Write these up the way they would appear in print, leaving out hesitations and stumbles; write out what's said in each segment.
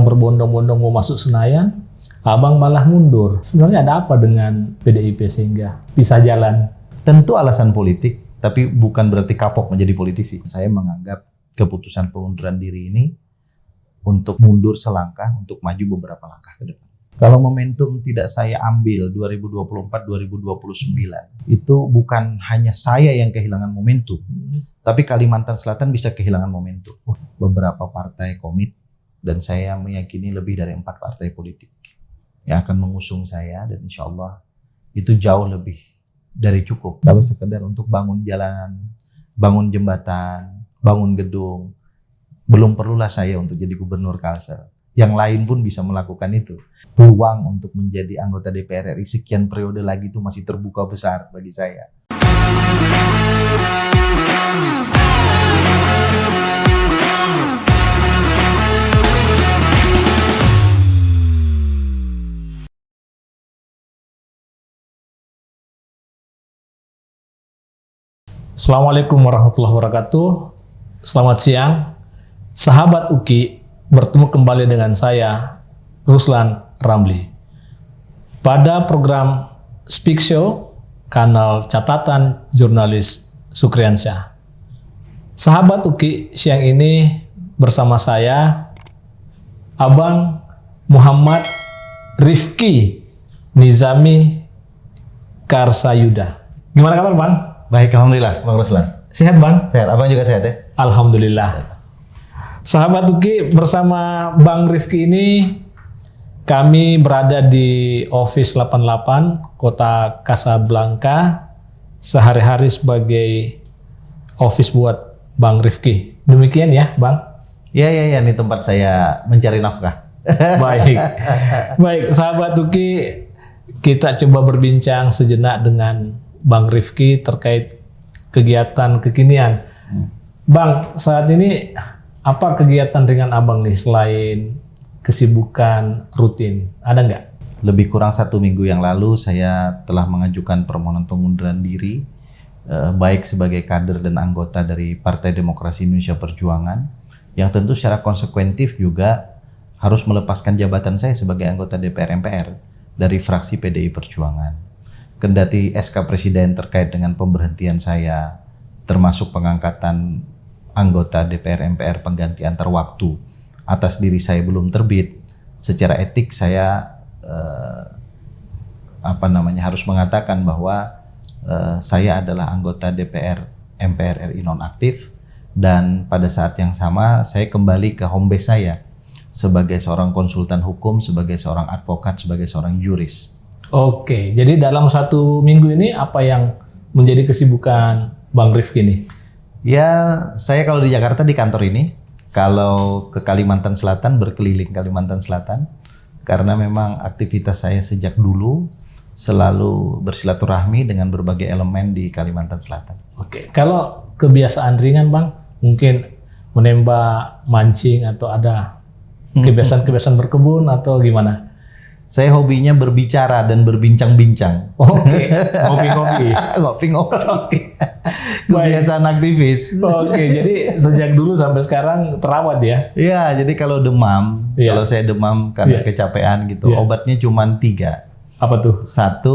sedang berbondong-bondong mau masuk Senayan, Abang malah mundur. Sebenarnya ada apa dengan PDIP sehingga bisa jalan? Tentu alasan politik, tapi bukan berarti kapok menjadi politisi. Saya menganggap keputusan pengunduran diri ini untuk mundur selangkah, untuk maju beberapa langkah ke depan. Kalau momentum tidak saya ambil 2024-2029, itu bukan hanya saya yang kehilangan momentum, tapi Kalimantan Selatan bisa kehilangan momentum. Beberapa partai komit, dan saya meyakini lebih dari 4 partai politik yang akan mengusung saya, dan insya Allah itu jauh lebih dari cukup. Kalau sekedar untuk bangun jalanan, bangun jembatan, bangun gedung, belum perlulah saya untuk jadi gubernur Kalsel. Yang lain pun bisa melakukan itu. Peluang untuk menjadi anggota DPR RI sekian periode lagi itu masih terbuka besar bagi saya. Assalamualaikum warahmatullahi wabarakatuh. Selamat siang, sahabat UKI. Bertemu kembali dengan saya, Ruslan Ramli. Pada program Speak Show, kanal catatan jurnalis Sukriansyah. Sahabat UKI, siang ini bersama saya, Abang Muhammad Rifki Nizami Karsayuda. Gimana kabar, Bang? Baik, alhamdulillah, Bang Ruslan. Sehat, Bang? Sehat, Abang juga sehat ya? Alhamdulillah. Sahabat UKI, bersama Bang Rifki ini kami berada di Office 88 Kota Kasablanka, sehari-hari sebagai office buat Bang Rifki. Demikian ya, Bang? Ya, ini tempat saya mencari nafkah. Baik. Baik, sahabat UKI, kita coba berbincang sejenak dengan Bang Rifki terkait kegiatan kekinian. Bang, saat ini apa kegiatan dengan Abang nih selain kesibukan rutin? Ada nggak? Lebih kurang 1 minggu yang lalu saya telah mengajukan permohonan pengunduran diri, baik sebagai kader dan anggota dari Partai Demokrasi Indonesia Perjuangan, yang tentu secara konsekuentif juga harus melepaskan jabatan saya sebagai anggota DPR MPR dari fraksi PDI Perjuangan. Kendati SK Presiden terkait dengan pemberhentian saya, termasuk pengangkatan anggota DPR MPR pengganti antar waktu atas diri saya belum terbit, secara etik saya harus mengatakan bahwa saya adalah anggota DPR MPR RI nonaktif, dan pada saat yang sama saya kembali ke home base saya sebagai seorang konsultan hukum, sebagai seorang advokat, sebagai seorang juris. Oke, jadi dalam 1 minggu ini apa yang menjadi kesibukan Bang Rifki nih? Ya, saya kalau di Jakarta di kantor ini, kalau ke Kalimantan Selatan berkeliling Kalimantan Selatan, karena memang aktivitas saya sejak dulu selalu bersilaturahmi dengan berbagai elemen di Kalimantan Selatan. Oke, kalau kebiasaan ringan, Bang, mungkin menembak, mancing, atau ada kebiasaan-kebiasaan berkebun atau gimana? Saya hobinya berbicara dan berbincang-bincang. Oke, ngopi-ngopi. Ngopi-ngopi. Kebiasaan aktivis. Oke, jadi sejak dulu sampai sekarang terawat ya? Iya, jadi kalau demam, kalau saya demam karena kecapean gitu, obatnya cuma 3. Apa tuh? 1,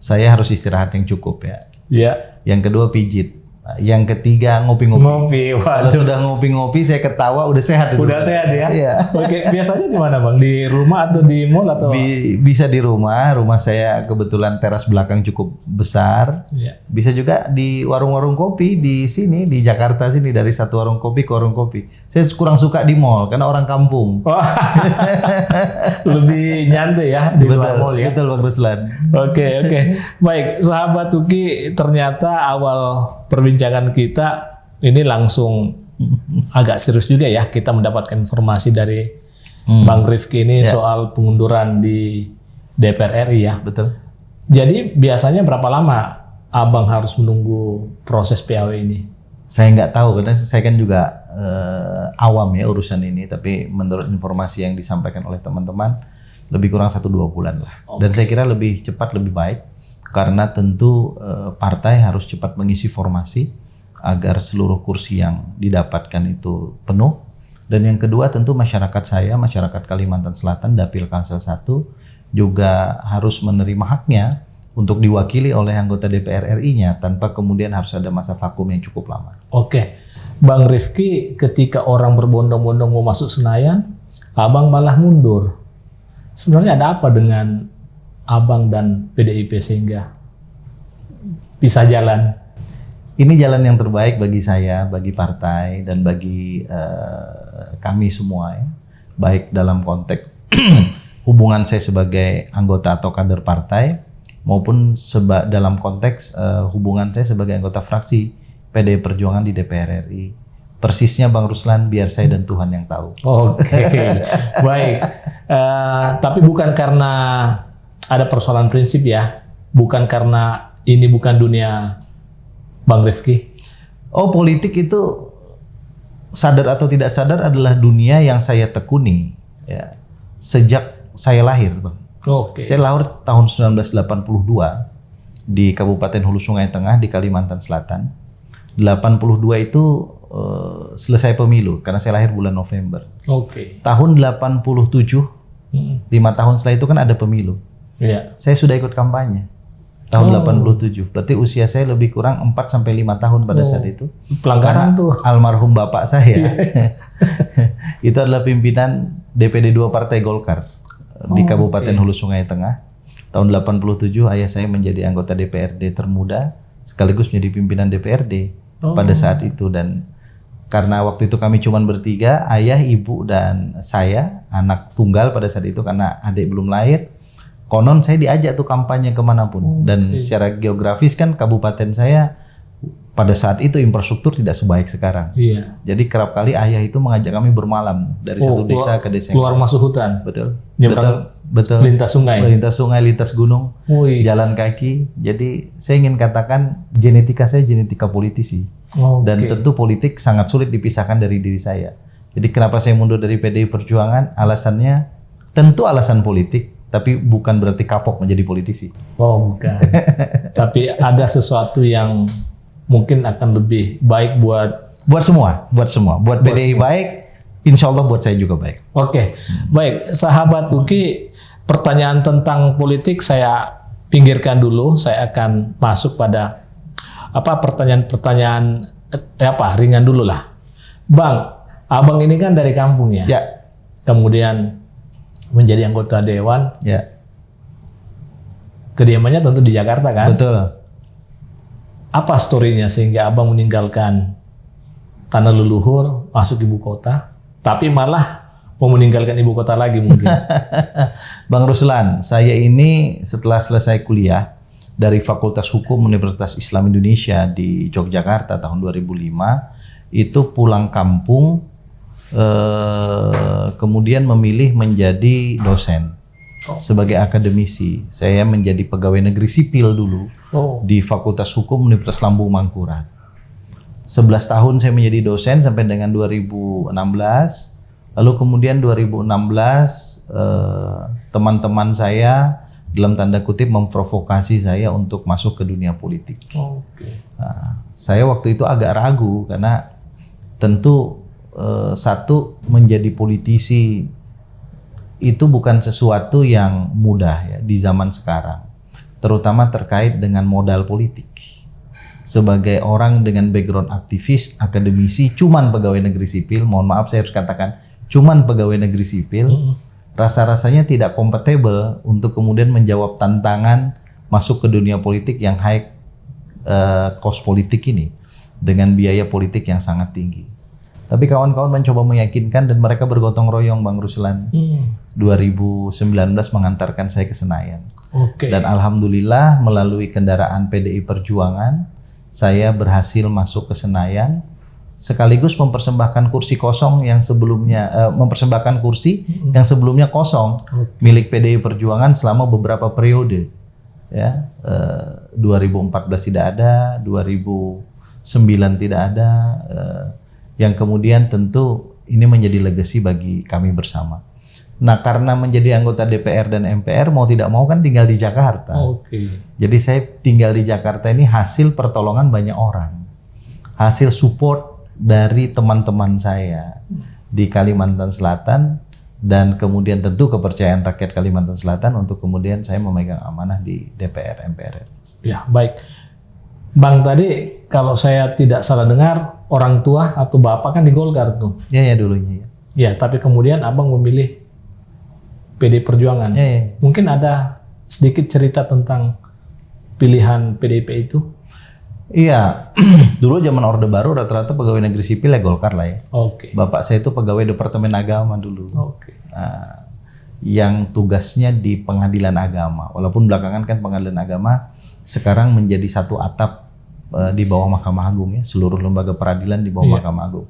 saya harus istirahat yang cukup ya. Iya. Yang kedua pijit. Yang ketiga ngopi-ngopi. Ngopi, kalau sudah ngopi-ngopi saya ketawa udah sehat. Udah sehat ya? Iya. Oke, biasanya di mana, Bang? Di rumah atau di mall atau? Bisa di rumah. Rumah saya kebetulan teras belakang cukup besar. Iya. Bisa juga di warung-warung kopi di sini di Jakarta sini, dari satu warung kopi ke warung kopi. Saya kurang suka di mall karena orang kampung. Lebih nyantai ya di luar mall ya. Betul, Bang Ruslan. Oke. Baik, sahabat Tuki, ternyata awal perbincangan kita ini langsung agak serius juga ya. Kita mendapatkan informasi dari Bang Rifki ini soal pengunduran di DPR RI ya. Betul. Jadi biasanya berapa lama Abang harus menunggu proses PAW ini? Saya nggak tahu karena saya kan juga awam ya urusan ini. Tapi menurut informasi yang disampaikan oleh teman-teman lebih kurang 1-2 bulan lah. Dan saya kira lebih cepat lebih baik. Karena tentu partai harus cepat mengisi formasi agar seluruh kursi yang didapatkan itu penuh, Dan yang kedua tentu masyarakat saya, masyarakat Kalimantan Selatan, Dapil Kalsel 1 juga harus menerima haknya untuk diwakili oleh anggota DPR RI-nya tanpa kemudian harus ada masa vakum yang cukup lama. Oke, Bang Rifki, ketika orang berbondong-bondong mau masuk Senayan, Abang malah mundur. Sebenarnya ada apa dengan Abang dan PDIP sehingga pisah jalan? Ini jalan yang terbaik bagi saya, bagi partai, dan bagi kami semua ya. Baik dalam konteks hubungan saya sebagai anggota atau kader partai, maupun dalam konteks hubungan saya sebagai anggota fraksi PDI Perjuangan di DPR RI. Persisnya Bang Ruslan, biar saya dan Tuhan yang tahu. Oke, baik. Tapi bukan karena ada persoalan prinsip ya, bukan karena ini bukan dunia Bang Rifki. Oh, politik itu sadar atau tidak sadar adalah dunia yang saya tekuni ya, sejak saya lahir, Bang. Oke. Saya lahir tahun 1982 di Kabupaten Hulu Sungai Tengah di Kalimantan Selatan. 82 itu selesai pemilu karena saya lahir bulan November. Oke. Tahun 87, 5 tahun setelah itu kan ada pemilu. Iya. Saya sudah ikut kampanye tahun 87. Berarti usia saya lebih kurang 4 sampai 5 tahun pada saat itu. Pelanggaran Karena tuh. Almarhum bapak saya itu adalah pimpinan DPD 2 Partai Golkar di Kabupaten Hulu Sungai Tengah. Tahun 87 ayah saya menjadi anggota DPRD termuda sekaligus menjadi pimpinan DPRD pada saat itu. Dan karena waktu itu kami cuma bertiga, ayah, ibu, dan saya, anak tunggal pada saat itu karena adik belum lahir. Konon saya diajak tuh kampanye kemanapun. Dan secara geografis kan kabupaten saya pada saat itu infrastruktur tidak sebaik sekarang. Iya. Jadi kerap kali ayah itu mengajak kami bermalam dari satu desa ke desa yang keluar masuk hutan. betul. Nyebrang Betul. lintas sungai. Lintas sungai, lintas gunung, Wih. jalan kaki. Jadi saya ingin katakan genetika saya genetika politisi. Dan tentu politik sangat sulit dipisahkan dari diri saya. Jadi kenapa saya mundur dari PDI Perjuangan? Alasannya tentu alasan politik, tapi bukan berarti kapok menjadi politisi. Oh, bukan. Tapi ada sesuatu yang mungkin akan lebih baik buat semua. Buat PDI baik, insya Allah buat saya juga baik. Oke. Baik, sahabat Uki, pertanyaan tentang politik saya pinggirkan dulu. Saya akan masuk pada pertanyaan ringan dulu lah. Bang, Abang ini kan dari kampung ya? Ya. Kemudian menjadi anggota dewan. Ya. Kediamannya tentu di Jakarta kan? Betul. Apa story-nya sehingga Abang meninggalkan tanah leluhur, masuk ibu kota, tapi malah mau meninggalkan ibu kota lagi mungkin? Bang Ruslan, saya ini setelah selesai kuliah dari Fakultas Hukum Universitas Islam Indonesia di Yogyakarta tahun 2005, itu pulang kampung, kemudian memilih menjadi dosen. Sebagai akademisi, saya menjadi pegawai negeri sipil dulu di Fakultas Hukum Universitas Lambung Mangkurat. 11 tahun saya menjadi dosen sampai dengan 2016. Lalu kemudian 2016 teman-teman saya dalam tanda kutip memprovokasi saya untuk masuk ke dunia politik. Nah, saya waktu itu agak ragu karena tentu satu, menjadi politisi itu bukan sesuatu yang mudah ya di zaman sekarang, terutama terkait dengan modal politik. Sebagai orang dengan background aktivis, akademisi, cuman pegawai negeri sipil, mohon maaf saya harus katakan, cuman pegawai negeri sipil, rasa-rasanya tidak kompatibel untuk kemudian menjawab tantangan masuk ke dunia politik yang high cost politik ini dengan biaya politik yang sangat tinggi. Tapi kawan-kawan mencoba meyakinkan dan mereka bergotong royong, Bang Ruslan. 2019 mengantarkan saya ke Senayan. Dan alhamdulillah melalui kendaraan PDI Perjuangan, saya berhasil masuk ke Senayan, sekaligus mempersembahkan kursi kosong yang sebelumnya yang sebelumnya kosong milik PDI Perjuangan selama beberapa periode. Ya, 2014 tidak ada, 2009 tidak ada. Yang kemudian tentu ini menjadi legacy bagi kami bersama. Nah, karena menjadi anggota DPR dan MPR mau tidak mau kan tinggal di Jakarta. Jadi saya tinggal di Jakarta ini hasil pertolongan banyak orang, hasil support dari teman-teman saya, di Kalimantan Selatan, dan kemudian tentu kepercayaan rakyat Kalimantan Selatan untuk kemudian saya memegang amanah di DPR MPR. Ya, baik. Bang, tadi kalau saya tidak salah dengar, orang tua atau bapak kan di Golkar tuh. Ya dulunya ya. Ya, tapi kemudian abang memilih PD Perjuangan. Ya. Mungkin ada sedikit cerita tentang pilihan PDIP itu? Iya, dulu zaman Orde Baru rata-rata pegawai negeri sipil ya Golkar lah ya. Oke. Bapak saya itu pegawai Departemen Agama dulu. Oke. Yang tugasnya di pengadilan agama. Walaupun belakangan kan pengadilan agama sekarang menjadi satu atap di bawah Mahkamah Agung ya. Seluruh lembaga peradilan di bawah Mahkamah Agung.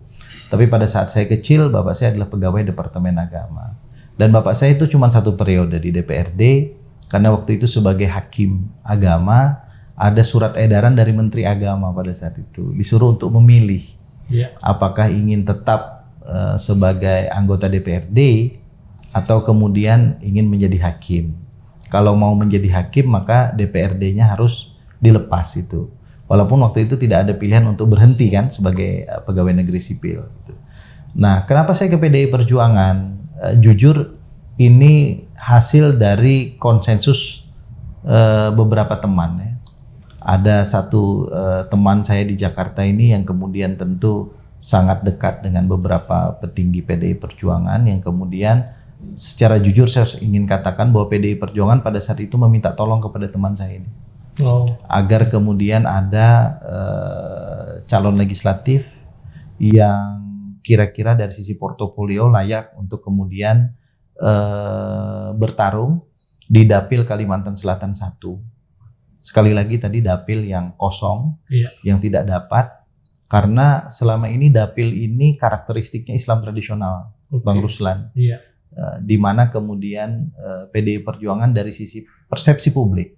Tapi pada saat saya kecil, bapak saya adalah pegawai Departemen Agama. Dan bapak saya itu cuma satu periode di DPRD, karena waktu itu sebagai hakim agama, ada surat edaran dari Menteri Agama pada saat itu. Disuruh untuk memilih apakah ingin tetap sebagai anggota DPRD atau kemudian ingin menjadi hakim. Kalau mau menjadi hakim maka DPRD-nya harus dilepas itu. Walaupun waktu itu tidak ada pilihan untuk berhenti kan sebagai pegawai negeri sipil. Nah, kenapa saya ke PDI Perjuangan? Jujur ini hasil dari konsensus beberapa teman ya. Ada satu teman saya di Jakarta ini yang kemudian tentu sangat dekat dengan beberapa petinggi PDI Perjuangan yang kemudian secara jujur saya ingin katakan bahwa PDI Perjuangan pada saat itu meminta tolong kepada teman saya ini. Agar kemudian ada calon legislatif yang kira-kira dari sisi portofolio layak untuk kemudian bertarung di Dapil Kalimantan Selatan 1. Sekali lagi tadi Dapil yang kosong, yang tidak dapat, karena selama ini Dapil ini karakteristiknya Islam tradisional, Bang Ruslan. Di mana kemudian PDI Perjuangan dari sisi persepsi publik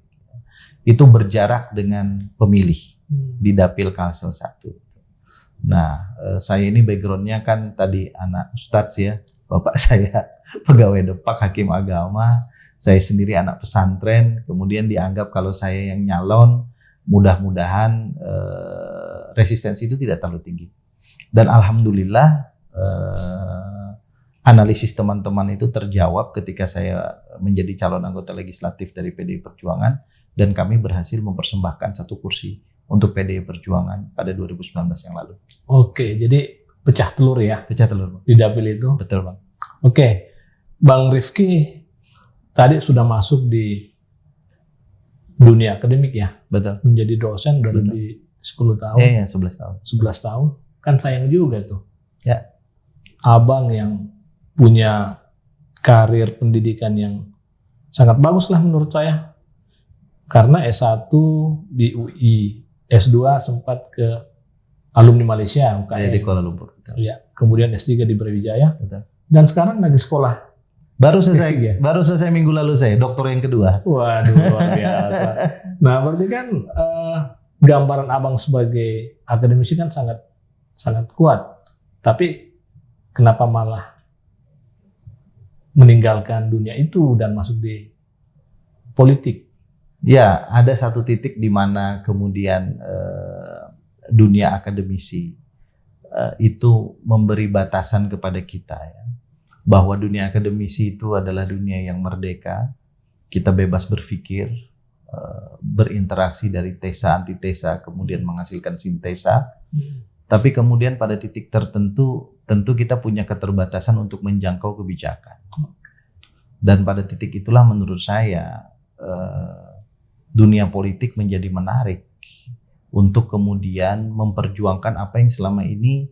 itu berjarak dengan pemilih di Dapil Kalsel 1. Nah, saya ini backgroundnya kan tadi anak ustadz ya, bapak saya pegawai Depak, hakim agama, saya sendiri anak pesantren, kemudian dianggap kalau saya yang nyalon, mudah-mudahan resistensi itu tidak terlalu tinggi. Dan alhamdulillah analisis teman-teman itu terjawab ketika saya menjadi calon anggota legislatif dari PDI Perjuangan, dan kami berhasil mempersembahkan satu kursi untuk PDI Perjuangan pada 2019 yang lalu. Oke, jadi pecah telur ya? Pecah telur, Bang. Di Dapil itu? Betul, Bang. Oke, Bang Rifki tadi sudah masuk di dunia akademik ya? Betul. Menjadi dosen udah lebih 10 tahun? Iya, 11 tahun. 11 tahun? Kan sayang juga tuh. Ya. Abang yang punya karir pendidikan yang sangat bagus lah menurut saya. Karena S1 di UI, S2 sempat ke alumni Malaysia, UKM di Kuala Lumpur. Ya, kemudian S3 di Brawijaya. Betul. Dan sekarang lagi sekolah. Baru selesai minggu lalu saya, doktor yang kedua. Waduh, luar biasa. Nah, berarti kan gambaran abang sebagai akademisi kan sangat kuat. Tapi kenapa malah meninggalkan dunia itu dan masuk di politik? Ya, ada satu titik di mana kemudian dunia akademisi itu memberi batasan kepada kita ya, bahwa dunia akademisi itu adalah dunia yang merdeka, kita bebas berpikir, berinteraksi dari tesa antitesa kemudian menghasilkan sintesa. Tapi kemudian pada titik tertentu tentu kita punya keterbatasan untuk menjangkau kebijakan. Dan pada titik itulah menurut saya dunia politik menjadi menarik untuk kemudian memperjuangkan apa yang selama ini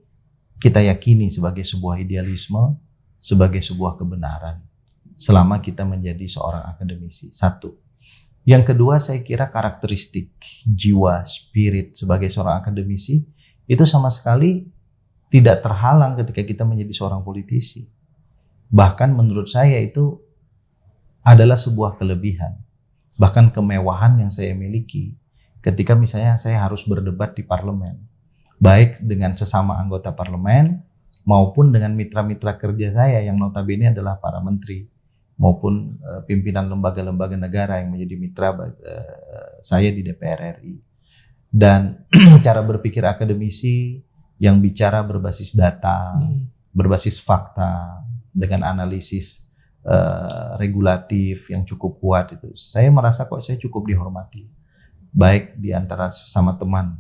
kita yakini sebagai sebuah idealisme, sebagai sebuah kebenaran selama kita menjadi seorang akademisi. Satu. Yang kedua, saya kira karakteristik jiwa, spirit sebagai seorang akademisi itu sama sekali tidak terhalang ketika kita menjadi seorang politisi. Bahkan menurut saya itu adalah sebuah kelebihan, bahkan kemewahan yang saya miliki ketika misalnya saya harus berdebat di parlemen, baik dengan sesama anggota parlemen maupun dengan mitra-mitra kerja saya yang notabene adalah para menteri maupun pimpinan lembaga-lembaga negara yang menjadi mitra saya di DPR RI. Dan cara berpikir akademisi yang bicara berbasis data, berbasis fakta dengan analisis regulatif yang cukup kuat itu. Saya merasa kok saya cukup dihormati, baik di antara sesama teman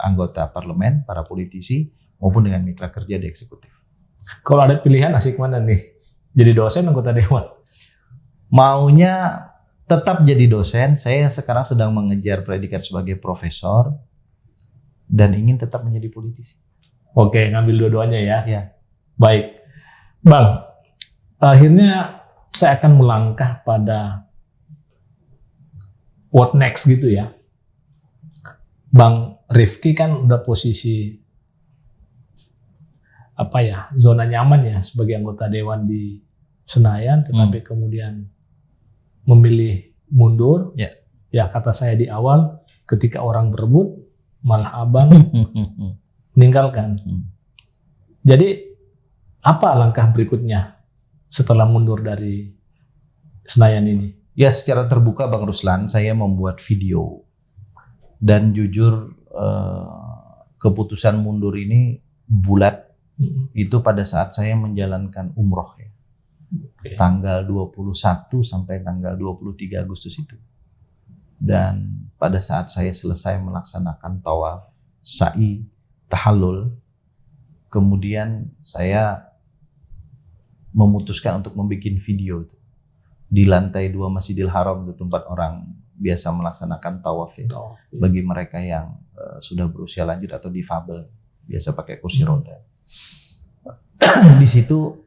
anggota parlemen, para politisi, maupun dengan mitra kerja di eksekutif. Kalau ada pilihan asik mana nih? Jadi dosen anggota dewan? Maunya tetap jadi dosen. Saya sekarang sedang mengejar predikat sebagai profesor dan ingin tetap menjadi politisi. Oke, ngambil dua-duanya ya. Ya. Baik. Bang, akhirnya saya akan melangkah pada what next gitu ya. Bang Rifki kan udah posisi zona nyaman ya sebagai anggota dewan di Senayan, tetapi kemudian memilih mundur. Ya kata saya di awal, ketika orang berebut malah abang meninggalkan. Jadi apa langkah berikutnya setelah mundur dari Senayan ini? Ya, secara terbuka Bang Ruslan, saya membuat video dan jujur keputusan mundur ini bulat itu pada saat saya menjalankan umroh ya. Tanggal 21 sampai tanggal 23 Agustus itu. Dan pada saat saya selesai melaksanakan tawaf, sa'i, tahallul, kemudian saya memutuskan untuk membuat video itu di lantai 2 Masjidil Haram, di tempat orang biasa melaksanakan tawaf ya. Bagi mereka yang sudah berusia lanjut atau difabel, biasa pakai kursi roda. Di situ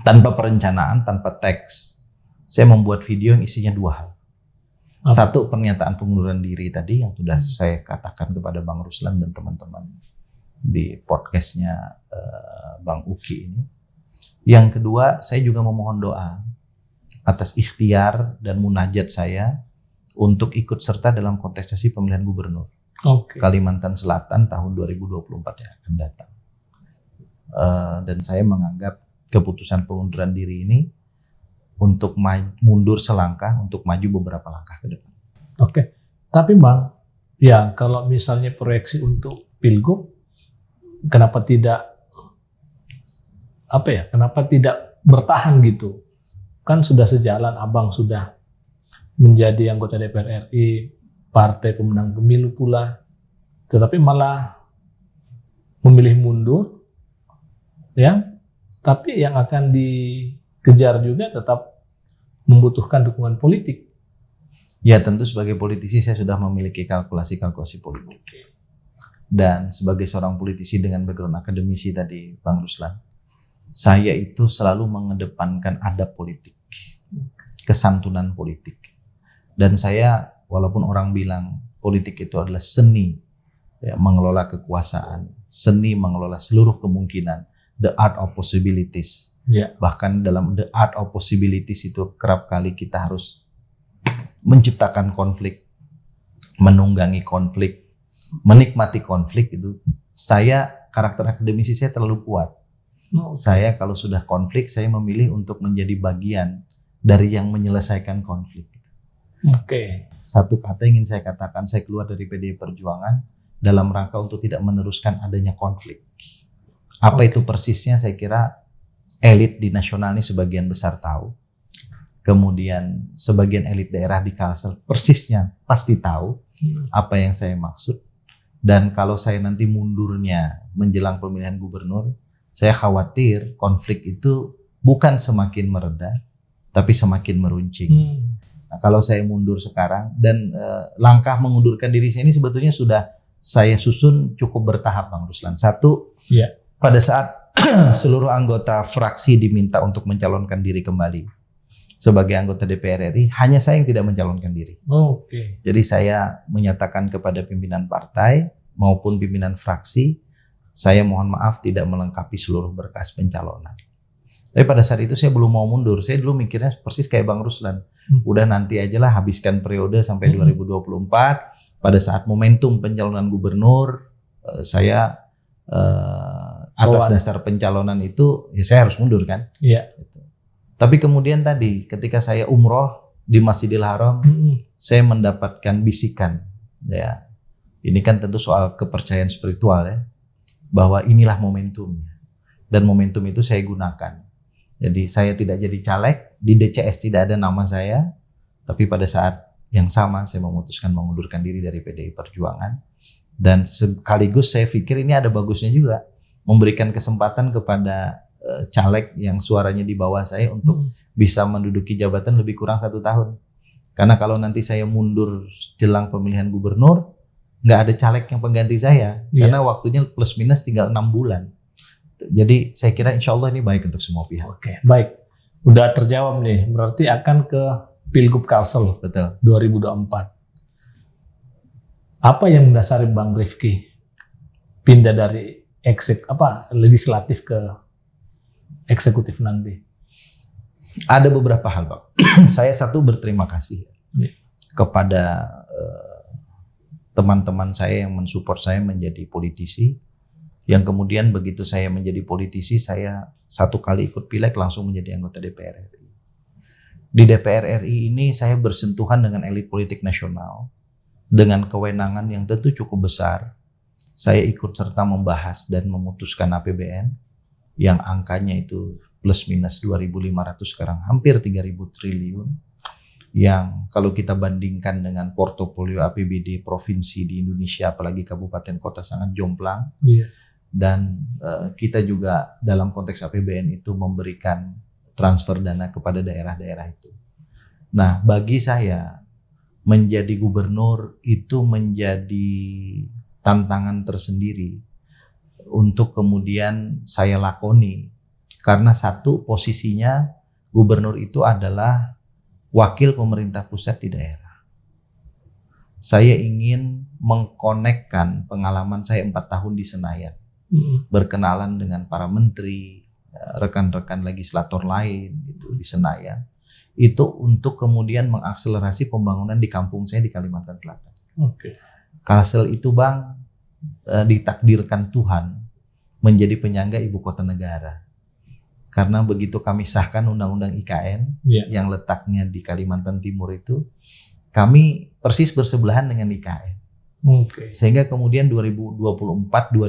tanpa perencanaan, tanpa teks, saya membuat video yang isinya 2 hal. Satu, pernyataan pengunduran diri tadi yang sudah saya katakan kepada Bang Ruslan dan teman-teman di podcastnya Bang Uki ini. Yang kedua, saya juga memohon doa atas ikhtiar dan munajat saya untuk ikut serta dalam kontestasi pemilihan gubernur Kalimantan Selatan tahun 2024 yang akan datang. Dan saya menganggap keputusan pengunduran diri ini untuk mundur selangkah, untuk maju beberapa langkah ke depan. Oke, tapi Bang, ya kalau misalnya proyeksi untuk Pilgub, kenapa tidak bertahan gitu? Kan sudah sejalan, Abang sudah menjadi anggota DPR RI, partai pemenang pemilu pula, tetapi malah memilih mundur, ya. Tapi yang akan dikejar juga tetap membutuhkan dukungan politik. Ya, tentu sebagai politisi saya sudah memiliki kalkulasi-kalkulasi politik. Dan sebagai seorang politisi dengan background akademisi tadi, Bang Ruslan, saya itu selalu mengedepankan adab politik, kesantunan politik. Dan saya, walaupun orang bilang politik itu adalah seni ya, mengelola kekuasaan, seni mengelola seluruh kemungkinan, the art of possibilities. Bahkan dalam the art of possibilities itu kerap kali kita harus menciptakan konflik, menunggangi konflik, menikmati konflik itu. Saya, karakter akademisi saya terlalu kuat. Saya kalau sudah konflik, saya memilih untuk menjadi bagian dari yang menyelesaikan konflik. Satu kata ingin saya katakan, saya keluar dari PDI Perjuangan dalam rangka untuk tidak meneruskan adanya konflik. Apa itu persisnya, saya kira elit di nasional ini sebagian besar tahu. Kemudian sebagian elit daerah di Kalsel persisnya pasti tahu apa yang saya maksud. Dan kalau saya nanti mundurnya menjelang pemilihan gubernur, saya khawatir konflik itu bukan semakin mereda, tapi semakin meruncing. Nah, kalau saya mundur sekarang, dan langkah mengundurkan diri saya ini sebetulnya sudah saya susun cukup bertahap, Bang Ruslan. Satu, pada saat seluruh anggota fraksi diminta untuk mencalonkan diri kembali sebagai anggota DPR RI, hanya saya yang tidak mencalonkan diri. Jadi saya menyatakan kepada pimpinan partai maupun pimpinan fraksi, saya mohon maaf tidak melengkapi seluruh berkas pencalonan. Tapi pada saat itu saya belum mau mundur. Saya dulu mikirnya persis kayak Bang Ruslan. Udah nanti aja lah, habiskan periode sampai 2024. Pada saat momentum pencalonan gubernur, saya atas dasar pencalonan itu, ya saya harus mundur kan. Tapi kemudian tadi ketika saya umroh di Masjidil Haram, saya mendapatkan bisikan. Ya, ini kan tentu soal kepercayaan spiritual ya, bahwa inilah momentumnya. dan momentum itu saya gunakan. Jadi saya tidak jadi caleg, di DCS tidak ada nama saya, tapi pada saat yang sama saya memutuskan mengundurkan diri dari PDI Perjuangan. Dan sekaligus saya pikir ini ada bagusnya juga, memberikan kesempatan kepada caleg yang suaranya di bawah saya untuk bisa menduduki jabatan lebih kurang 1 tahun. Karena kalau nanti saya mundur jelang pemilihan gubernur, nggak ada caleg yang pengganti saya, karena waktunya plus minus tinggal 6 bulan. Jadi saya kira insya Allah ini baik untuk semua pihak. Oke, baik. Udah terjawab nih, berarti akan ke Pilgub Kalsel. Betul. 2024. Apa yang mendasari Bang Rifki pindah dari legislatif ke eksekutif nanti? Ada beberapa hal, Pak. Saya berterima kasih kepada teman-teman saya yang mensupport saya menjadi politisi, yang kemudian begitu saya menjadi politisi, saya 1 kali ikut pileg langsung menjadi anggota DPR RI. Di DPR RI ini saya bersentuhan dengan elit politik nasional, dengan kewenangan yang tentu cukup besar. Saya ikut serta membahas dan memutuskan APBN, yang angkanya itu plus minus 2.500, sekarang hampir 3.000 triliun. Yang kalau kita bandingkan dengan portofolio APBD provinsi di Indonesia, apalagi kabupaten kota, sangat jomplang. Dan kita juga dalam konteks APBN itu memberikan transfer dana kepada daerah-daerah itu. Nah, bagi saya menjadi gubernur itu menjadi tantangan tersendiri untuk kemudian saya lakoni. Karena satu, posisinya gubernur itu adalah wakil pemerintah pusat di daerah. Saya ingin mengkonekkan pengalaman saya 4 tahun di Senayan. Berkenalan dengan para menteri, rekan-rekan legislator lain gitu, di Senayan. Itu untuk kemudian mengakselerasi pembangunan di kampung saya di Kalimantan Selatan. Kalsel itu, Bang, ditakdirkan Tuhan menjadi penyangga ibu kota negara. Karena begitu kami sahkan Undang-Undang IKN yang letaknya di Kalimantan Timur itu, kami persis bersebelahan dengan IKN. Sehingga kemudian 2024-2029,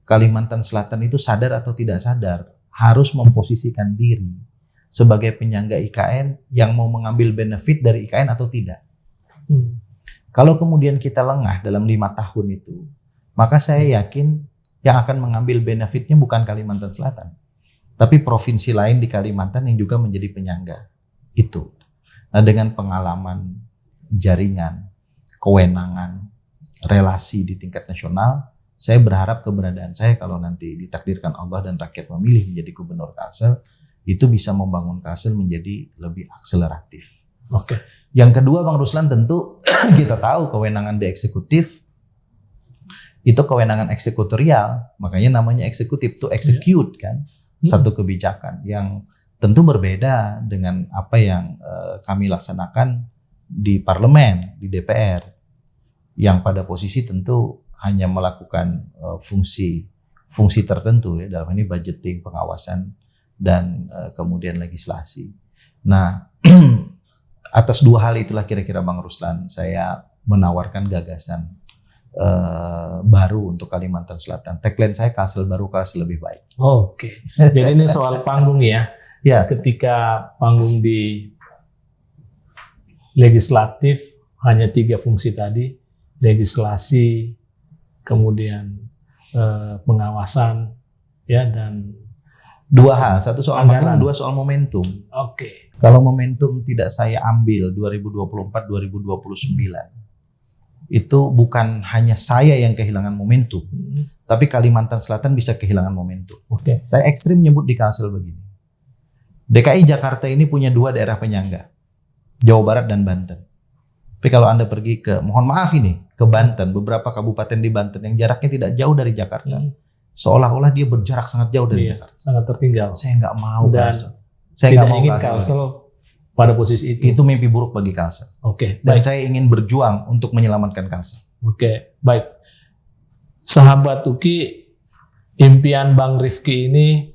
Kalimantan Selatan itu sadar atau tidak sadar harus memposisikan diri sebagai penyangga IKN yang mau mengambil benefit dari IKN atau tidak. Kalau kemudian kita lengah dalam 5 tahun itu, maka saya yakin yang akan mengambil benefitnya bukan Kalimantan Selatan, tapi provinsi lain di Kalimantan yang juga menjadi penyangga itu. Nah, dengan pengalaman, jaringan, kewenangan, relasi di tingkat nasional, saya berharap keberadaan saya kalau nanti ditakdirkan Allah dan rakyat memilih menjadi gubernur Kalsel, itu bisa membangun Kalsel menjadi lebih akseleratif. Yang kedua, Bang Ruslan, tentu kita tahu kewenangan di eksekutif itu kewenangan eksekutorial, makanya namanya eksekutif, to execute kan satu kebijakan yang tentu berbeda dengan apa yang kami laksanakan di parlemen, di DPR, yang pada posisi tentu hanya melakukan fungsi tertentu ya, dalam ini budgeting, pengawasan, dan kemudian legislasi. Nah, atas 2 hal itulah kira-kira, Bang Ruslan, saya menawarkan gagasan baru untuk Kalimantan Selatan. Tagline saya, Kalsel baru, Kalsel lebih baik. Jadi ini soal panggung ya. Ketika panggung di legislatif hanya 3 fungsi tadi, legislasi, kemudian pengawasan, ya, dan 2 hal, 1 soal panggung, 2 soal momentum. Kalau momentum tidak saya ambil 2024-2029, itu bukan hanya saya yang kehilangan momentum, tapi Kalimantan Selatan bisa kehilangan momentum. Saya ekstrim nyebut di Kalsel begini. DKI Jakarta ini punya 2 daerah penyangga, Jawa Barat dan Banten. Tapi kalau Anda pergi ke, mohon maaf ini, ke Banten, beberapa kabupaten di Banten yang jaraknya tidak jauh dari Jakarta, seolah-olah dia berjarak sangat jauh dari Jakarta. Sangat tertinggal. Saya nggak mau Kalsel. Saya nggak mau Kalsel pada posisi itu. Itu mimpi buruk bagi Kalsel. Dan saya ingin berjuang untuk menyelamatkan Kalsel. Baik. Sahabat UKI, impian Bang Rifki ini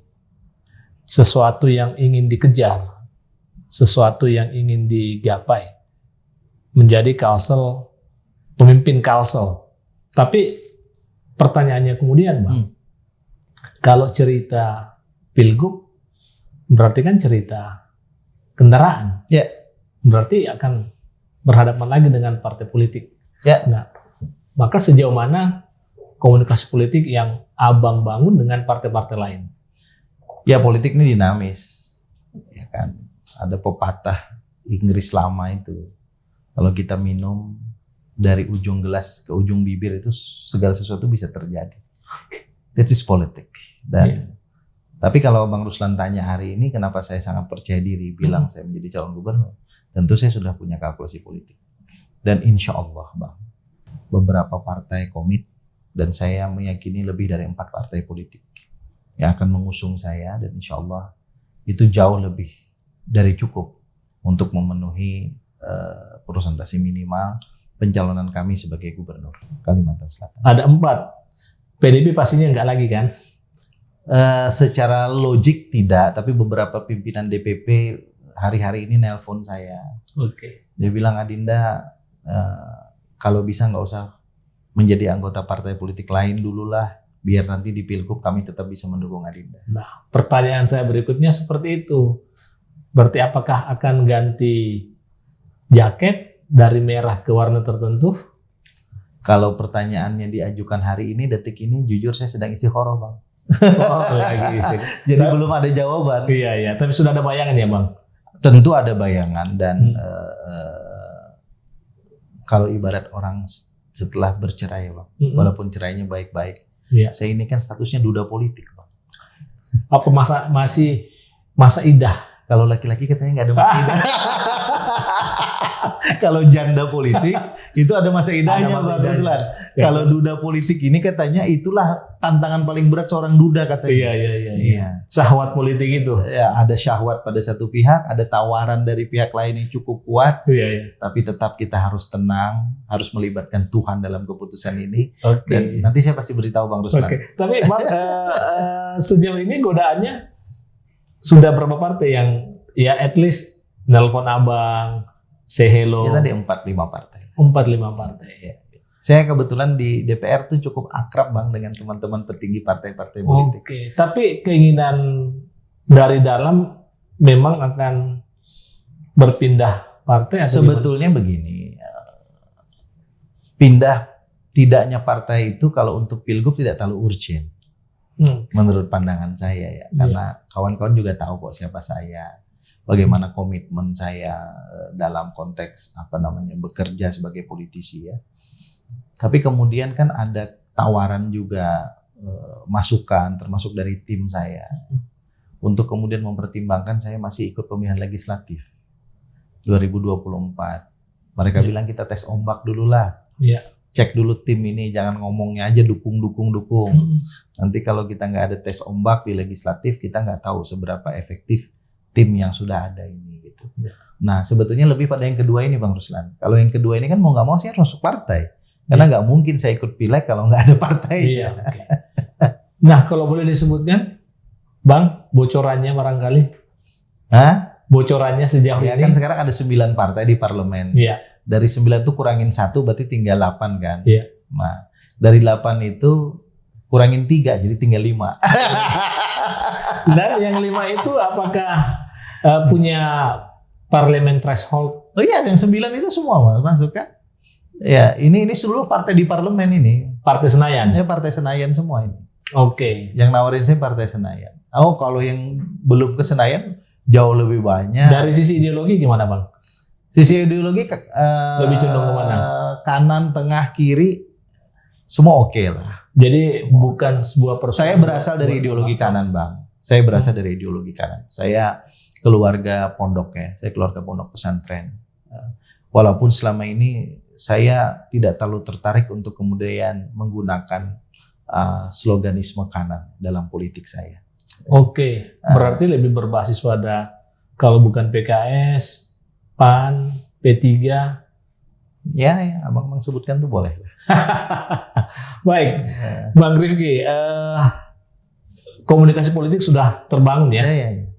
sesuatu yang ingin dikejar, sesuatu yang ingin digapai, menjadi Kalsel, pemimpin Kalsel. Tapi pertanyaannya kemudian, Bang, Kalau cerita pilgub berarti kan cerita kendaraan. Ya. Berarti akan berhadapan lagi dengan partai politik. Ya. Nah, maka sejauh mana komunikasi politik yang Abang bangun dengan partai-partai lain? Ya, politik ini dinamis. Ya kan. Ada pepatah Inggris lama itu. Kalau kita minum dari ujung gelas ke ujung bibir itu segala sesuatu bisa terjadi. That is politik. Dan tapi kalau Bang Ruslan tanya hari ini kenapa saya sangat percaya diri bilang saya menjadi calon gubernur, tentu saya sudah punya kalkulasi politik. Dan insya Allah Bang, beberapa partai komit dan saya meyakini lebih dari 4 partai politik yang akan mengusung saya, dan insya Allah itu jauh lebih dari cukup untuk memenuhi presentasi minimal pencalonan kami sebagai gubernur Kalimantan Selatan. Ada 4. PDIP pastinya enggak lagi kan? Secara logik tidak, tapi beberapa pimpinan DPP hari-hari ini nelpon saya. Oke. Dia bilang, Adinda, kalau bisa nggak usah menjadi anggota partai politik lain dululah, biar nanti di Pilgub kami tetap bisa mendukung Adinda. Nah, pertanyaan saya berikutnya seperti itu. Berarti apakah akan ganti jaket dari merah ke warna tertentu? Kalau pertanyaannya diajukan hari ini, detik ini, jujur saya sedang istikharah Bang. Oh, lagi isi. Jadi belum ada jawaban. Iya, iya. Tapi sudah ada bayangan ya Bang? Tentu ada bayangan, dan kalau ibarat orang setelah bercerai Bang, walaupun cerainya baik-baik, saya ini kan statusnya duda politik Bang. Apa masih masa idah? Kalau laki-laki katanya nggak ada masa idah. Kalau janda politik itu ada masa idahnya Bang Ruslan. Kalau duda politik ini katanya itulah tantangan paling berat seorang duda katanya. Iya. Syahwat politik itu. Ya, ada syahwat pada satu pihak, ada tawaran dari pihak lain yang cukup kuat. Iya. Tapi tetap kita harus tenang, harus melibatkan Tuhan dalam keputusan ini. Oke. Dan nanti saya pasti beritahu Bang Ruslan. Oke. Tapi Bang, sejauh ini godaannya sudah berapa partai yang ya at least nelpon Abang, say hello? Ya tadi 4-5 partai. 4-5 partai. Ya. Saya kebetulan di DPR tuh cukup akrab Bang dengan teman-teman petinggi partai-partai politik. Oke, tapi keinginan dari dalam memang akan berpindah partai atau sebetulnya begini, pindah tidaknya partai itu kalau untuk Pilgub tidak terlalu urgent. Menurut pandangan saya ya, karena kawan-kawan juga tahu kok siapa saya, bagaimana komitmen saya dalam konteks bekerja sebagai politisi ya. Tapi kemudian kan ada tawaran juga, masukan termasuk dari tim saya untuk kemudian mempertimbangkan saya masih ikut pemilihan legislatif 2024. Mereka bilang kita tes ombak dulu lah. Cek dulu tim ini, jangan ngomongnya aja dukung. Nanti kalau kita nggak ada tes ombak di legislatif, kita nggak tahu seberapa efektif tim yang sudah ada ini gitu. Nah sebetulnya lebih pada yang kedua ini Bang Ruslan. Kalau yang kedua ini kan mau nggak mau saya harus masuk partai, karena nggak mungkin saya ikut pileg kalau nggak ada partai. Okay. Nah kalau boleh disebutkan, Bang, bocorannya barangkali? Bocorannya sejauh ini? Kan sekarang ada 9 partai di parlemen. Dari 9 itu kurangin 1 berarti tinggal 8 kan. Nah, dari 8 itu kurangin 3 jadi tinggal 5. Dan yang 5 itu apakah punya parlemen threshold? Oh iya, yang 9 itu semua masuk kan? Ya, ini seluruh partai di parlemen ini. Partai Senayan? Ya, partai Senayan semua ini. Oke. Yang nawarin saya partai Senayan. Oh, kalau yang belum ke Senayan jauh lebih banyak. Dari sisi ideologi gimana Bang? Sisi ideologi lebih condong kemana? Kanan, tengah, kiri, semua oke lah. Jadi bukan sebuah persoalan. Saya berasal dari ideologi kanan Bang. Saya berasal dari ideologi kanan. Saya keluarga pondok ya. Saya keluarga pondok pesantren. Walaupun selama ini saya tidak terlalu tertarik untuk kemudian menggunakan sloganisme kanan dalam politik saya. Oke, berarti lebih berbasis pada kalau bukan PKS, PAN, P3. Ya, abang sebutkan tuh boleh. Baik, Bang Rifki, komunikasi politik sudah terbangun ya,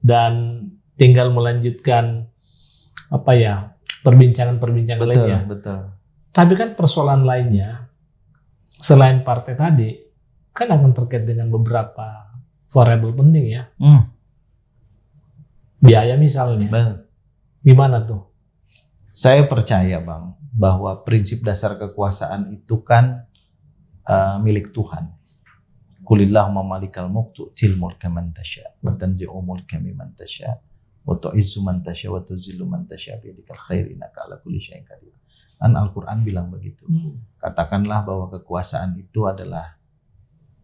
dan tinggal melanjutkan perbincangan-perbincangan lainnya. Betul. Tapi kan persoalan lainnya selain partai tadi, kan akan terkait dengan beberapa variabel penting ya. Biaya misalnya. Bang, Gimana tuh? saya percaya Bang bahwa prinsip dasar kekuasaan itu kan milik Tuhan. Qulillahumma malikal mulk tu'til mulka man tasya wa tanzi'u mulka mimman tasya wa tu'izzu man tasya wa tuzillu man tasya bi yadikal khair innaka ala kulli syai'in qadir. Al-Qur'an bilang begitu. Katakanlah bahwa kekuasaan itu adalah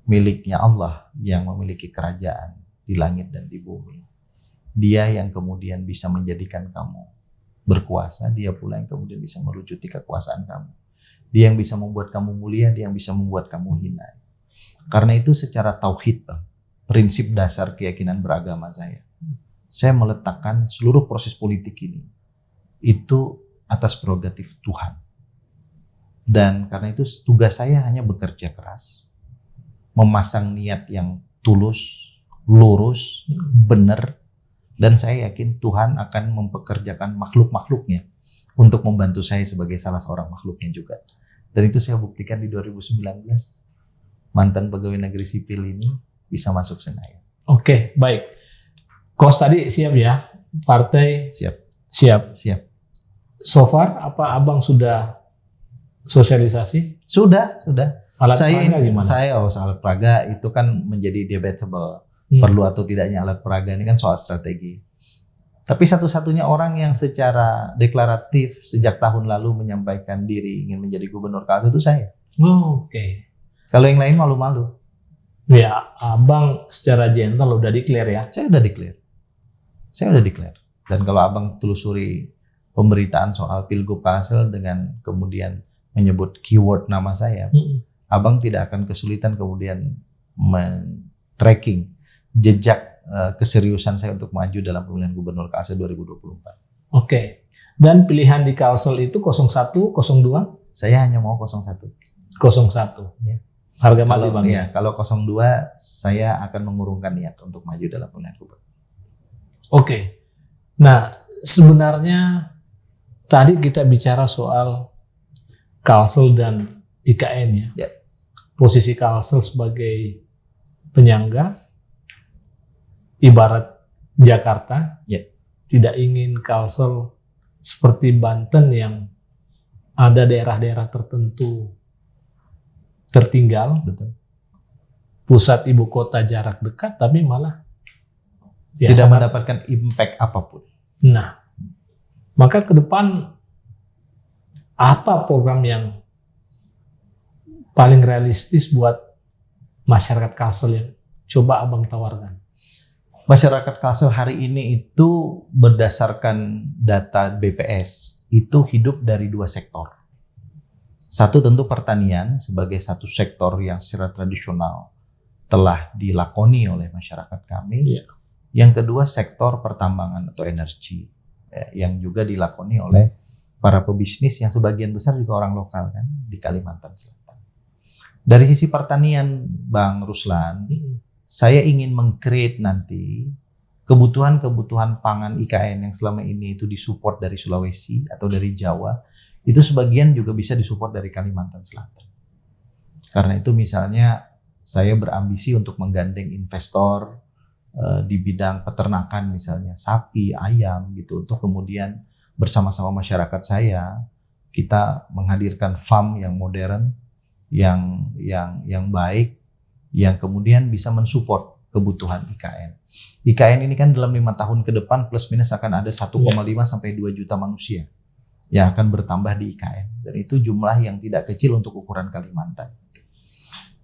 miliknya Allah yang memiliki kerajaan di langit dan di bumi. Dia yang kemudian bisa menjadikan kamu berkuasa, dia pula yang kemudian bisa melucuti kekuasaan kamu. Dia yang bisa membuat kamu mulia, dia yang bisa membuat kamu hina. Karena itu secara tauhid, Bang, prinsip dasar keyakinan beragama saya meletakkan seluruh proses politik ini itu atas prerogatif Tuhan. Dan karena itu tugas saya hanya bekerja keras, memasang niat yang tulus, lurus, benar, dan saya yakin Tuhan akan mempekerjakan makhluk-makhluknya untuk membantu saya sebagai salah seorang makhluknya juga. Dan itu saya buktikan di 2019. Mantan pegawai negeri sipil ini bisa masuk Senayan. Oke, baik. Kos tadi siap ya? Partai Siap. siap. So far, apa abang sudah sosialisasi? Sudah. Alat Saya peraga gimana? alat peraga itu kan menjadi debatable. Perlu atau tidaknya alat peraga ini kan soal strategi. Tapi satu-satunya orang yang secara deklaratif sejak tahun lalu menyampaikan diri ingin menjadi gubernur Kalsel itu saya. Oke. Kalau yang lain malu-malu. Ya, abang secara gentle udah declare ya? Saya udah declare. Dan kalau abang telusuri pemberitaan soal Pilgub Kalsel dengan kemudian menyebut keyword nama saya, abang tidak akan kesulitan kemudian tracking jejak keseriusan saya untuk maju dalam pemilihan gubernur Kalsel 2024. Oke. Dan pilihan di Kalsel itu 01, 02? Saya hanya mau 01. 01. Ya. Harga mati Bang. Ya, kalau 02 saya akan mengurungkan niat untuk maju dalam pemilihan gubernur. Oke. Nah, sebenarnya tadi kita bicara soal Kalsel dan IKN ya. Ya. Posisi Kalsel sebagai penyangga ibarat Jakarta. Ya. Tidak ingin Kalsel seperti Banten yang ada daerah-daerah tertentu tertinggal. Betul. Pusat ibu kota jarak dekat tapi malah Tidak mendapatkan impact apapun. Nah, maka ke depan apa program yang paling realistis buat masyarakat Kalsel yang coba abang tawarkan? Masyarakat Kalsel hari ini itu berdasarkan data BPS itu hidup dari dua sektor. Satu tentu pertanian sebagai satu sektor yang secara tradisional telah dilakoni oleh masyarakat kami. Iya. Yang kedua sektor pertambangan atau energi yang juga dilakoni oleh para pebisnis yang sebagian besar juga orang lokal kan di Kalimantan Selatan. Dari sisi pertanian Bang Ruslan, saya ingin meng-create nanti kebutuhan-kebutuhan pangan IKN yang selama ini itu disupport dari Sulawesi atau dari Jawa, itu sebagian juga bisa disupport dari Kalimantan Selatan. Karena itu misalnya saya berambisi untuk menggandeng investor di bidang peternakan misalnya sapi, ayam gitu untuk kemudian bersama-sama masyarakat saya kita menghadirkan farm yang modern, yang baik, yang kemudian bisa mensupport kebutuhan IKN. IKN ini kan dalam 5 tahun ke depan plus minus akan ada 1,5 sampai 2 juta manusia yang akan bertambah di IKN, dan itu jumlah yang tidak kecil untuk ukuran Kalimantan.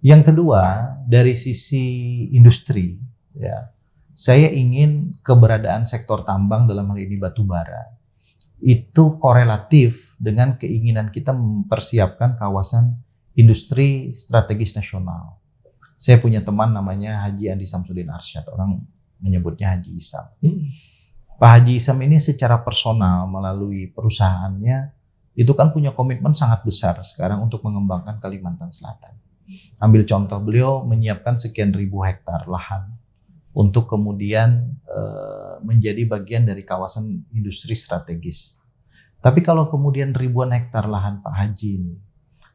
Yang kedua, dari sisi industri ya, saya ingin keberadaan sektor tambang dalam hal ini batu bara itu korelatif dengan keinginan kita mempersiapkan kawasan industri strategis nasional. Saya punya teman namanya Haji Andi Samsudin Arsyad, orang menyebutnya Haji Isam. Pak Haji Isam ini secara personal melalui perusahaannya itu kan punya komitmen sangat besar sekarang untuk mengembangkan Kalimantan Selatan. Ambil contoh, beliau menyiapkan sekian ribu hektar lahan untuk kemudian menjadi bagian dari kawasan industri strategis. Tapi kalau kemudian ribuan hektar lahan Pak Haji ini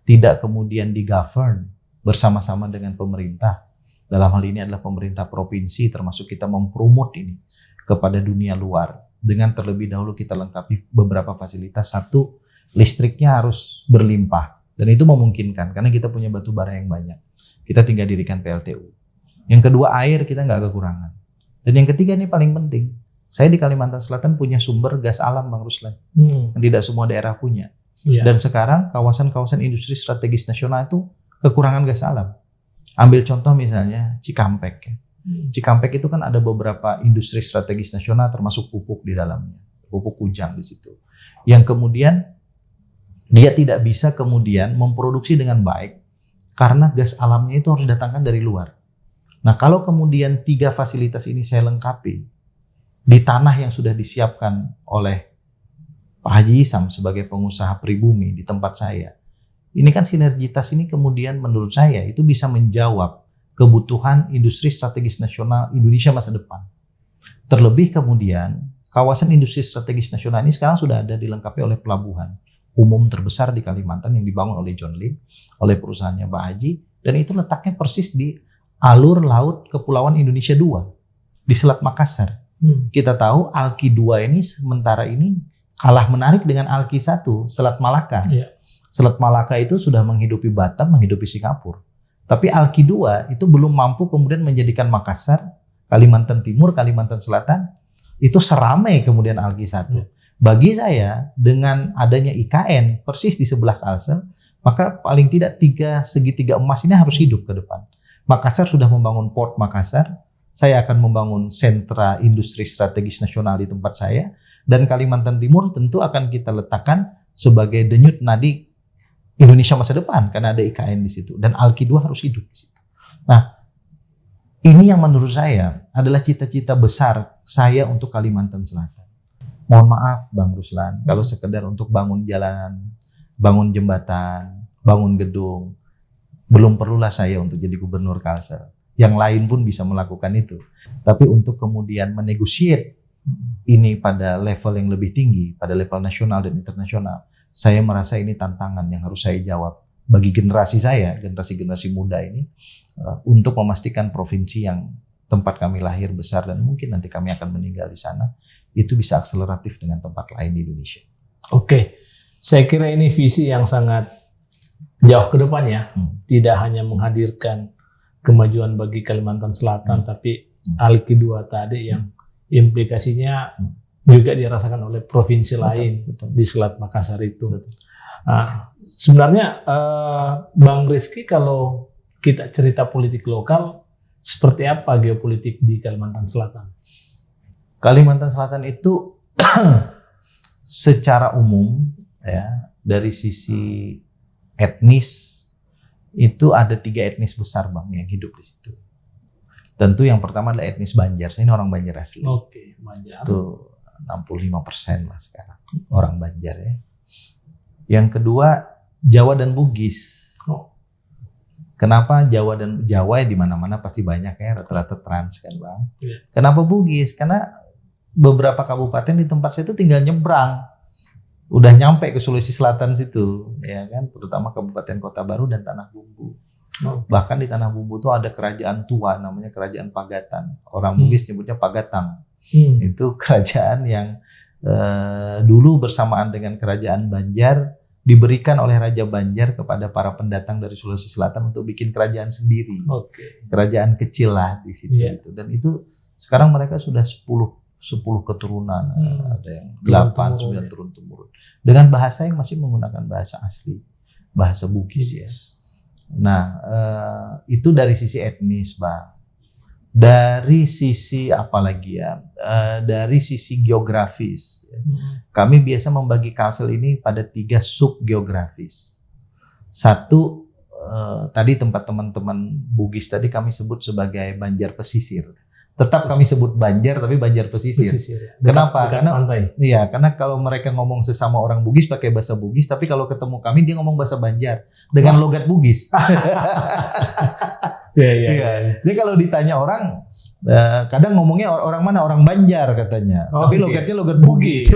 tidak kemudian di-govern bersama-sama dengan pemerintah. Dalam hal ini adalah pemerintah provinsi, termasuk kita mempromot ini kepada dunia luar. Dengan terlebih dahulu kita lengkapi beberapa fasilitas. Satu, listriknya harus berlimpah. Dan itu memungkinkan karena kita punya batu bara yang banyak. Kita tinggal dirikan PLTU. Yang kedua, air kita nggak kekurangan. Dan yang ketiga ini paling penting. Saya di Kalimantan Selatan punya sumber gas alam, Bang Ruslan. Yang tidak semua daerah punya. Ya. Dan sekarang kawasan-kawasan industri strategis nasional itu kekurangan gas alam. Ambil contoh misalnya Cikampek. Cikampek itu kan ada beberapa industri strategis nasional termasuk pupuk di dalamnya. Pupuk Kujang di situ. Yang kemudian dia tidak bisa kemudian memproduksi dengan baik karena gas alamnya itu harus datangkan dari luar. Nah, kalau kemudian 3 fasilitas ini saya lengkapi di tanah yang sudah disiapkan oleh Pak Haji Isam sebagai pengusaha pribumi di tempat saya, ini kan sinergitas ini kemudian menurut saya itu bisa menjawab kebutuhan industri strategis nasional Indonesia masa depan. Terlebih kemudian kawasan industri strategis nasional ini sekarang sudah ada dilengkapi oleh pelabuhan umum terbesar di Kalimantan yang dibangun oleh John Lynn, oleh perusahaannya Pak Haji, dan itu letaknya persis di alur laut Kepulauan Indonesia 2 di Selat Makassar. Kita tahu Alki 2 ini sementara ini kalah menarik dengan Alki 1, Selat Malaka. Yeah. Selat Malaka itu sudah menghidupi Batam, menghidupi Singapura. Tapi Alki 2 itu belum mampu kemudian menjadikan Makassar, Kalimantan Timur, Kalimantan Selatan itu seramai kemudian Alki 1. Bagi saya dengan adanya IKN persis di sebelah Kalsel, maka paling tidak 3 segitiga emas ini harus hidup ke depan. Makassar sudah membangun Port Makassar, saya akan membangun sentra industri strategis nasional di tempat saya, dan Kalimantan Timur tentu akan kita letakkan sebagai denyut nadi Indonesia masa depan karena ada IKN di situ, dan Alki 2 harus hidup di situ. Nah, ini yang menurut saya adalah cita-cita besar saya untuk Kalimantan Selatan. Mohon maaf Bang Ruslan, kalau sekedar untuk bangun jalanan, bangun jembatan, bangun gedung, belum perlulah saya untuk jadi gubernur Kalsel. Yang lain pun bisa melakukan itu. Tapi untuk kemudian menegosiasi ini pada level yang lebih tinggi, pada level nasional dan internasional, saya merasa ini tantangan yang harus saya jawab bagi generasi saya, generasi-generasi muda ini, untuk memastikan provinsi yang tempat kami lahir besar dan mungkin nanti kami akan meninggal di sana, itu bisa akseleratif dengan tempat lain di Indonesia. Oke, saya kira ini visi yang sangat jauh ke depan ya. Tidak hanya menghadirkan kemajuan bagi Kalimantan Selatan, tapi Alki 2 tadi yang implikasinya juga dirasakan oleh provinsi lain di Selat Makassar itu. Nah, sebenarnya Bang Rifki, kalau kita cerita politik lokal, seperti apa geopolitik di Kalimantan Selatan? Kalimantan Selatan itu secara umum ya, dari sisi etnis itu ada 3 etnis besar Bang yang hidup di situ. Tentu yang pertama adalah etnis Banjar. Saya ini orang Banjar asli. Oke, Banjar. Itu 65% lah sekarang orang Banjar ya. Yang kedua Jawa dan Bugis. Kenapa Jawa dan Jawa ya di mana-mana pasti banyak ya, rata-rata trans kan Bang. Yeah. Kenapa Bugis? Karena beberapa kabupaten di tempat saya itu tinggal nyebrang. Udah nyampe ke Sulawesi Selatan situ, ya kan, terutama Kabupaten Kota Baru dan Tanah Bumbu. Bahkan di Tanah Bumbu itu ada kerajaan tua namanya Kerajaan Pagatan. Orang Bugis nyebutnya Pagatang. Itu kerajaan yang dulu bersamaan dengan Kerajaan Banjar diberikan oleh Raja Banjar kepada para pendatang dari Sulawesi Selatan untuk bikin kerajaan sendiri. Kerajaan kecil lah di situ. Itu. Dan itu sekarang mereka sudah 10 keturunan, ada yang 8, 9 turun-temurun. Dengan bahasa yang masih menggunakan bahasa asli, bahasa Bugis ya. Nah, itu dari sisi etnis, Bang. Dari sisi apa lagi ya? Dari sisi geografis. Kami biasa membagi Kalsel ini pada 3 sub geografis. Satu, tadi tempat teman-teman Bugis tadi kami sebut sebagai Banjar Pesisir. Tetap kami sebut Banjar tapi Banjar Pesisir. Kenapa? Dekat karena pantai. Iya, karena kalau mereka ngomong sesama orang Bugis pakai bahasa Bugis, tapi kalau ketemu kami dia ngomong bahasa Banjar dengan logat Bugis. Iya. Jadi kalau ditanya orang, kadang ngomongnya orang mana, orang Banjar katanya, tapi logatnya logat Bugis.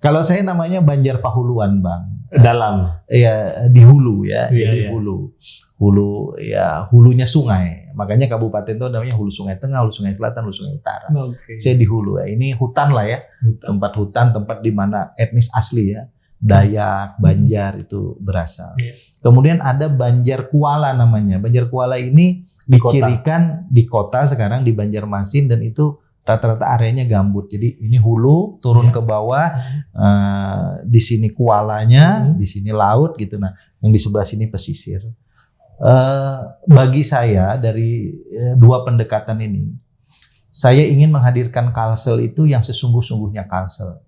Kalau saya namanya Banjar Pahuluan, Bang. Dalam. Iya, di hulu ya, di hulu. hulunya sungai. Makanya kabupaten itu namanya Hulu Sungai Tengah, Hulu Sungai Selatan, Hulu Sungai Utara. Saya di hulu ya. Ini hutan lah ya. Tempat hutan, tempat di mana etnis asli ya. Dayak, Banjar itu berasal. Kemudian ada Banjar Kuala namanya. Banjar Kuala ini dicirikan di kota sekarang di Banjarmasin, dan itu rata-rata areanya gambut. Jadi ini hulu turun ke bawah, di sini kualanya, di sini laut gitu. Nah, yang di sebelah sini pesisir. Bagi saya dari dua pendekatan ini, saya ingin menghadirkan Kalsel itu yang sesungguh-sungguhnya Kalsel.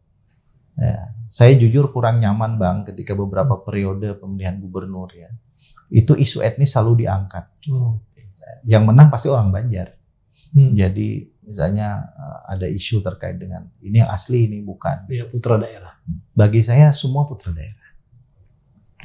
Ya, saya jujur kurang nyaman Bang ketika beberapa periode pemilihan gubernur ya, itu isu etnis selalu diangkat. Yang menang pasti orang Banjar. Jadi misalnya ada isu terkait dengan ini yang asli, ini bukan. Iya, putra daerah. Bagi saya semua putra daerah.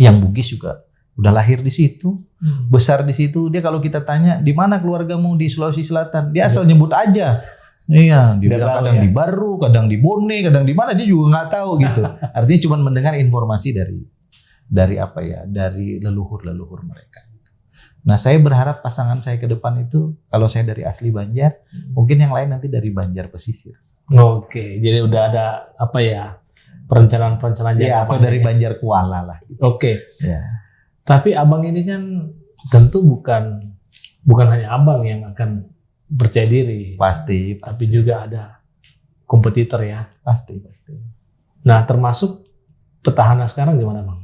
Yang Bugis juga udah lahir di situ, besar di situ. Dia kalau kita tanya di mana keluargamu di Sulawesi Selatan, dia asal nyebut aja. Iya, dia bilang kadang di Baru, kadang di Bone, kadang di mana, dia juga nggak tahu gitu. Artinya cuma mendengar informasi dari apa ya, dari leluhur mereka. Nah, saya berharap pasangan saya ke depan itu, kalau saya dari asli Banjar, mungkin yang lain nanti dari Banjar pesisir. Oke, jadi udah ada apa ya, perencanaan ya, atau dari Banjar Kuala lah. Gitu. Oke. Ya. Tapi abang ini kan tentu bukan hanya abang yang akan percaya diri. Pasti. Tapi juga ada kompetitor ya. Pasti. Nah, termasuk petahana sekarang gimana Bang?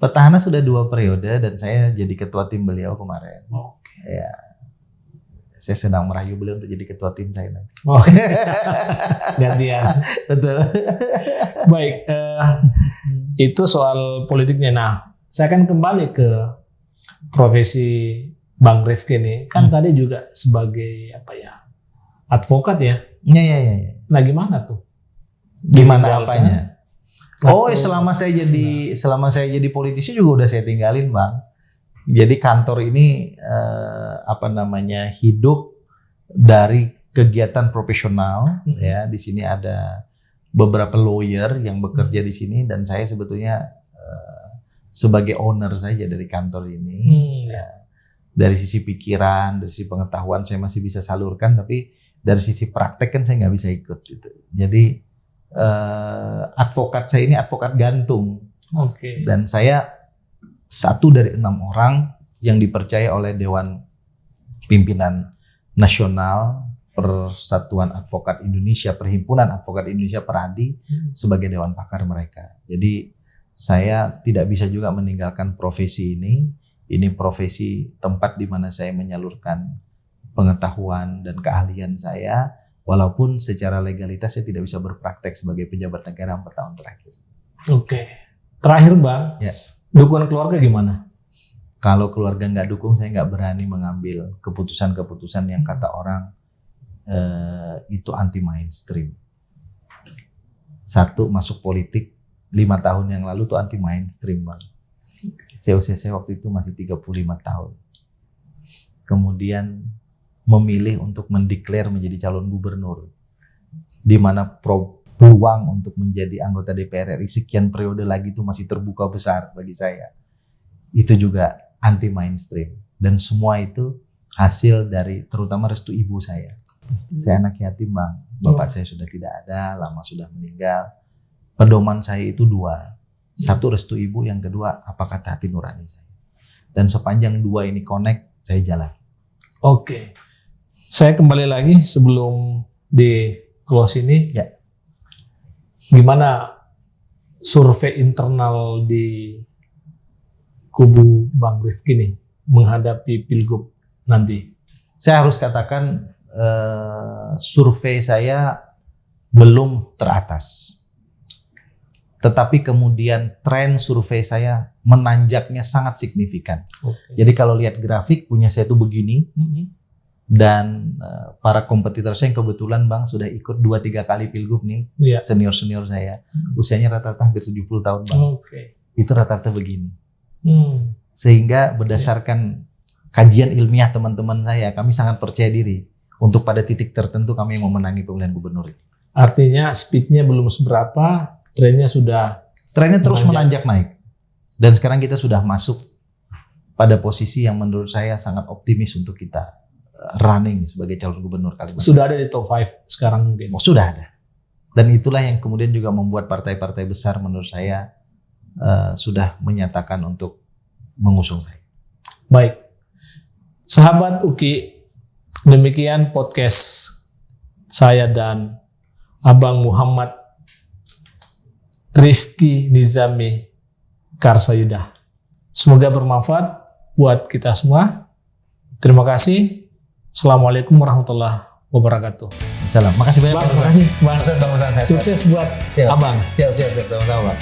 Petahana sudah 2 periode dan saya jadi ketua tim beliau kemarin. Oke. Ya. Saya sedang merayu beliau untuk jadi ketua tim saya nanti. Oh. Gantian. Betul. Baik, itu soal politiknya. Nah, saya akan kembali ke profesi Bang Rifki nih. Kan tadi juga sebagai apa ya, advokat ya. Iya. Nah, gimana tuh? Gimana apanya? Oh, selama saya jadi politisi juga udah saya tinggalin, Bang. Jadi kantor ini hidup dari kegiatan profesional ya. Di sini ada beberapa lawyer yang bekerja di sini, dan saya sebetulnya sebagai owner saja dari kantor ini. Ya. Dari sisi pikiran, dari sisi pengetahuan saya masih bisa salurkan, tapi dari sisi praktek kan saya nggak bisa ikut gitu. Jadi advokat saya ini advokat gantung. Oke. Dan saya 1 dari 6 orang yang dipercaya oleh Dewan Pimpinan Nasional Persatuan Advokat Indonesia, Perhimpunan Advokat Indonesia Peradi, sebagai dewan pakar mereka. Jadi saya tidak bisa juga meninggalkan profesi ini. Ini profesi tempat di mana saya menyalurkan pengetahuan dan keahlian saya, walaupun secara legalitas saya tidak bisa berpraktek sebagai pejabat negara 4 tahun terakhir. Oke. Terakhir Bang, ya. Dukungan keluarga gimana? Kalau keluarga nggak dukung, saya nggak berani mengambil keputusan-keputusan yang kata orang itu anti mainstream. 1, masuk politik 5 tahun yang lalu tuh anti mainstream Bang. Usia saya waktu itu masih 35 tahun. Kemudian memilih untuk mendeklar menjadi calon gubernur, di mana peluang untuk menjadi anggota DPR RI sekian periode lagi itu masih terbuka besar bagi saya. Itu juga anti mainstream, dan semua itu hasil dari terutama restu ibu saya. Saya anak yatim Bang, bapak saya sudah tidak ada, lama sudah meninggal. Pedoman saya itu 2. 1 restu ibu, yang kedua apa kata hati nurani saya. Dan sepanjang 2 ini connect, saya jalan. Oke. Saya kembali lagi sebelum di close ini. Ya. Gimana survei internal di kubu Bang Rifki nih menghadapi Pilgub nanti? Saya harus katakan survei saya belum teratas. Tetapi kemudian tren survei saya menanjaknya sangat signifikan. Jadi kalau lihat grafik punya saya itu begini, dan para kompetitor saya yang kebetulan Bang sudah ikut 2-3 kali Pilgub nih, senior-senior saya, usianya rata-rata hampir 70 tahun Bang. Itu rata-rata begini. Sehingga berdasarkan kajian ilmiah teman-teman saya, kami sangat percaya diri untuk pada titik tertentu kami yang memenangi pemilihan gubernur. Artinya speednya belum seberapa, trennya terus menanjak naik. Dan sekarang kita sudah masuk pada posisi yang menurut saya sangat optimis untuk kita running sebagai calon gubernur Kalimantan. Sudah ada di top 5 sekarang mungkin. Oh, sudah ada. Dan itulah yang kemudian juga membuat partai-partai besar menurut saya sudah menyatakan untuk mengusung saya. Baik. Sahabat UKI, demikian podcast saya dan Abang Muhammad Rifki Nizami Karsayuda. Semoga bermanfaat buat kita semua. Terima kasih. Assalamualaikum warahmatullahi wabarakatuh. Salam. Makasih banyak. Bang, makasih. Bang. Sukses Bang Hasan. Sukses buat Siap. Abang. Siap. Sama-sama Bang.